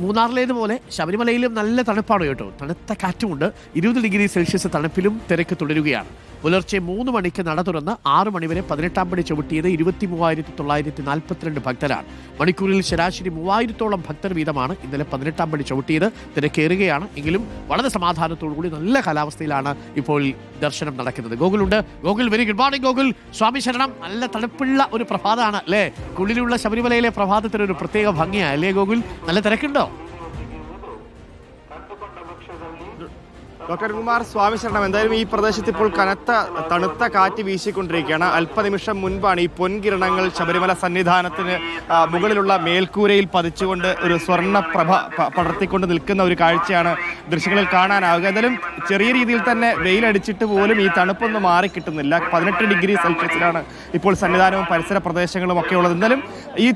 മൂന്നാറിലേതുപോലെ ശബരിമലയിലും നല്ല തണുപ്പാണ് കേട്ടോ. തണുത്ത കാറ്റുമുണ്ട്. 20 ഡിഗ്രി സെൽഷ്യസ് തണുപ്പിലും തിരക്ക് തുടരുകയാണ്. പുലർച്ചെ 3 മണിക്ക് നട തുറന്ന് 6 മണിവരെ 18-ാം പടി ചവിട്ടിയത് 23,942 ഭക്തരാണ്. മണിക്കൂറിൽ ശരാശരി 3000-ഓളം ഭക്തർ വീതമാണ് ഇന്നലെ 18-ാം പടി ചവിട്ടിയത്. തിരക്കേറുകയാണ്. എങ്കിലും വളരെ സമാധാനത്തോടുകൂടി നല്ല കാലാവസ്ഥയിലാണ് ഇപ്പോൾ ദർശനം നടക്കുന്നത്. ഗോകുലുണ്ട്. Gokul, very good morning Gokul. സ്വാമി ശരണം. നല്ല തണുപ്പുള്ള ഒരു പ്രഭാതമാണ് അല്ലേ? കുളിലുള്ള ശബരിമലയിലെ പ്രഭാതത്തിന് ഒരു പ്രത്യേക ഭംഗിയാണ് അല്ലേ ഗോകുൽ? നല്ല തിരക്കുണ്ടോ? ഡോക്ടർ കുമാർ, സ്വാമി ശരണം. എന്തായാലും ഈ പ്രദേശത്ത് ഇപ്പോൾ കനത്ത തണുത്ത കാറ്റ് വീശിക്കൊണ്ടിരിക്കുകയാണ്. അല്പനിമിഷം മുൻപാണ് ഈ പൊൻകിരണങ്ങൾ ശബരിമല സന്നിധാനത്തിന് മുകളിലുള്ള മേൽക്കൂരയിൽ പതിച്ചുകൊണ്ട് ഒരു സ്വർണ്ണ പ്രഭ പടർത്തിക്കൊണ്ട് നിൽക്കുന്ന ഒരു കാഴ്ചയാണ് ദൃശ്യങ്ങളിൽ കാണാനാവുക. എന്തായാലും ചെറിയ രീതിയിൽ തന്നെ വെയിലടിച്ചിട്ട് പോലും ഈ തണുപ്പൊന്നും മാറിക്കിട്ടുന്നില്ല. 18 ഡിഗ്രി സെൽഷ്യസിലാണ് ഇപ്പോൾ സന്നിധാനവും പരിസര പ്രദേശങ്ങളും ഒക്കെ ഉള്ളത്. എന്തായാലും ഈ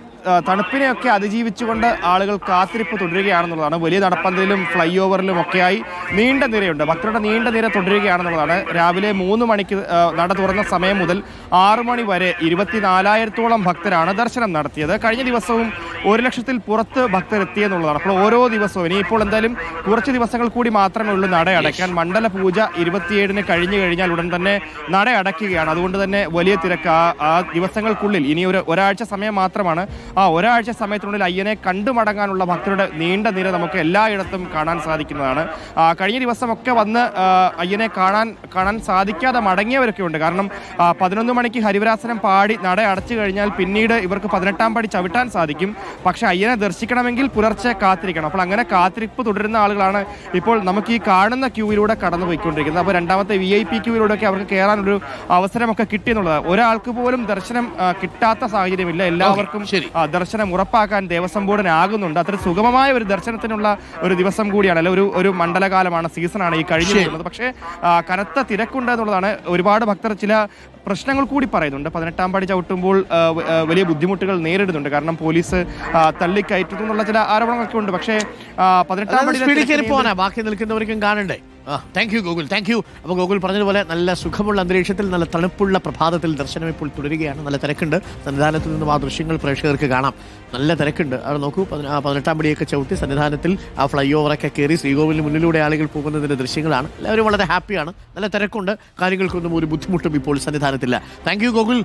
തണുപ്പിനെയൊക്കെ അതിജീവിച്ചുകൊണ്ട് ആളുകൾ കാത്തിരിപ്പ് തുടരുകയാണെന്നുള്ളതാണ്. വലിയ നടപ്പന്തലിലും ഫ്ലൈ ഓവറിലും ഒക്കെയായി നീണ്ട നിരയുണ്ട്. ഭക്തരുടെ നീണ്ട നിര തുടരുകയാണെന്നുള്ളതാണ്. രാവിലെ 3 മണിക്ക് നട തുറന്ന സമയം മുതൽ 6 മണി വരെ 24,000-ഓളം ഭക്തരാണ് ദർശനം നടത്തിയത്. കഴിഞ്ഞ ദിവസവും 1,00,000-ൽ പുറത്ത് ഭക്തർ എത്തിയെന്നുള്ളതാണ്. അപ്പോൾ ഓരോ ദിവസവും ഇനിയിപ്പോൾ എന്തായാലും കുറച്ച് ദിവസങ്ങൾ കൂടി മാത്രമേ ഉള്ളൂ നട അടയ്ക്കാൻ. മണ്ഡല പൂജ 27-ന് കഴിഞ്ഞു കഴിഞ്ഞാൽ ഉടൻ തന്നെ നട അടയ്ക്കുകയാണ്. അതുകൊണ്ട് തന്നെ വലിയ തിരക്ക് ആ ദിവസങ്ങൾക്കുള്ളിൽ ഇനി ഒരാഴ്ച സമയം മാത്രമാണ്. ആ ഒരാഴ്ച സമയത്തിനുള്ളിൽ അയ്യനെ കണ്ടുമടങ്ങാനുള്ള ഭക്തരുടെ നീണ്ട നിര നമുക്ക് എല്ലായിടത്തും കാണാൻ സാധിക്കുന്നതാണ്. കഴിഞ്ഞ ദിവസമൊക്കെ വന്ന് അയ്യനെ കാണാൻ സാധിക്കാതെ മടങ്ങിയവരൊക്കെ ഉണ്ട്. കാരണം 11 മണിക്ക് ഹരിവരാസനം പാടി നട അടച്ചു കഴിഞ്ഞാൽ പിന്നീട് ഇവർക്ക് 18-ാം പടി ചവിട്ടാൻ സാധിക്കും. പക്ഷെ അയ്യനെ ദർശിക്കണമെങ്കിൽ പുലർച്ചെ കാത്തിരിക്കണം. അപ്പോൾ അങ്ങനെ കാത്തിരിപ്പ് തുടരുന്ന ആളുകളാണ് ഇപ്പോൾ നമുക്ക് ഈ കാണുന്ന ക്യൂവിലൂടെ കടന്നുപോയിക്കൊണ്ടിരിക്കുന്നത്. അപ്പോൾ രണ്ടാമത്തെ VIP ക്യൂവിലൂടെയൊക്കെ അവർക്ക് കയറാനൊരു അവസരമൊക്കെ കിട്ടിയെന്നുള്ളത്. ഒരാൾക്ക് പോലും ദർശനം കിട്ടാത്ത സാഹചര്യമില്ല. എല്ലാവർക്കും ദർശനം ഉറപ്പാക്കാൻ ദേവസ്വം ബോർഡിനാകുന്നുണ്ട്. അത്ര സുഗമമായ ഒരു ദർശനത്തിനുള്ള ഒരു ദിവസം കൂടിയാണ്, അല്ലെ ഒരു മണ്ഡലകാലമാണ്, സീസണാണ് ഈ കഴിഞ്ഞു വരുന്നത്. പക്ഷേ കനത്ത തിരക്കുണ്ട് എന്നുള്ളതാണ്. ഒരുപാട് ഭക്തർ ചില പ്രശ്നങ്ങൾ കൂടി പറയുന്നുണ്ട്. 18-ാം പടി ചവിട്ടുമ്പോൾ വലിയ ബുദ്ധിമുട്ടുകൾ നേരിടുന്നുണ്ട്. കാരണം പോലീസ് തള്ളിക്കയറ്റുന്നു എന്നുള്ള ചില ആരോപണങ്ങളൊക്കെ ഉണ്ട്. പക്ഷേ 18-ാം പടി ബാക്കി നിൽക്കുന്നവർക്കും കാണണ്ടേ? Thank you Gokul, thank you. അപ്പോൾ ഗോകുൽ പറഞ്ഞതുപോലെ നല്ല സുഖമുള്ള അന്തരീക്ഷത്തിൽ നല്ല തണുപ്പുള്ള പ്രഭാതത്തിൽ ദർശനം ഇപ്പോൾ തുടരുകയാണ്. നല്ല തിരക്കുണ്ട്. സന്നിധാനത്തിൽ നിന്നും ആ ദൃശ്യങ്ങൾ പ്രേക്ഷകർക്ക് കാണാം. നല്ല തിരക്കുണ്ട്. അവിടെ നോക്കൂ, 18-ാം പടിയൊക്കെ ചവിട്ടി സന്നിധാനത്തിൽ ആ ഫ്ലൈ ഓവറൊക്കെ കയറി ശ്രീകോവിലിന് മുന്നിലൂടെ ആളുകൾ പോകുന്നതിൻ്റെ ദൃശ്യങ്ങളാണ്. എല്ലാവരും വളരെ ഹാപ്പിയാണ്. നല്ല തിരക്കുണ്ട്. കാര്യങ്ങൾക്കൊന്നും ഒരു ബുദ്ധിമുട്ടും ഇപ്പോൾ സന്നിധാനത്തില്ല. Thank you Gokul.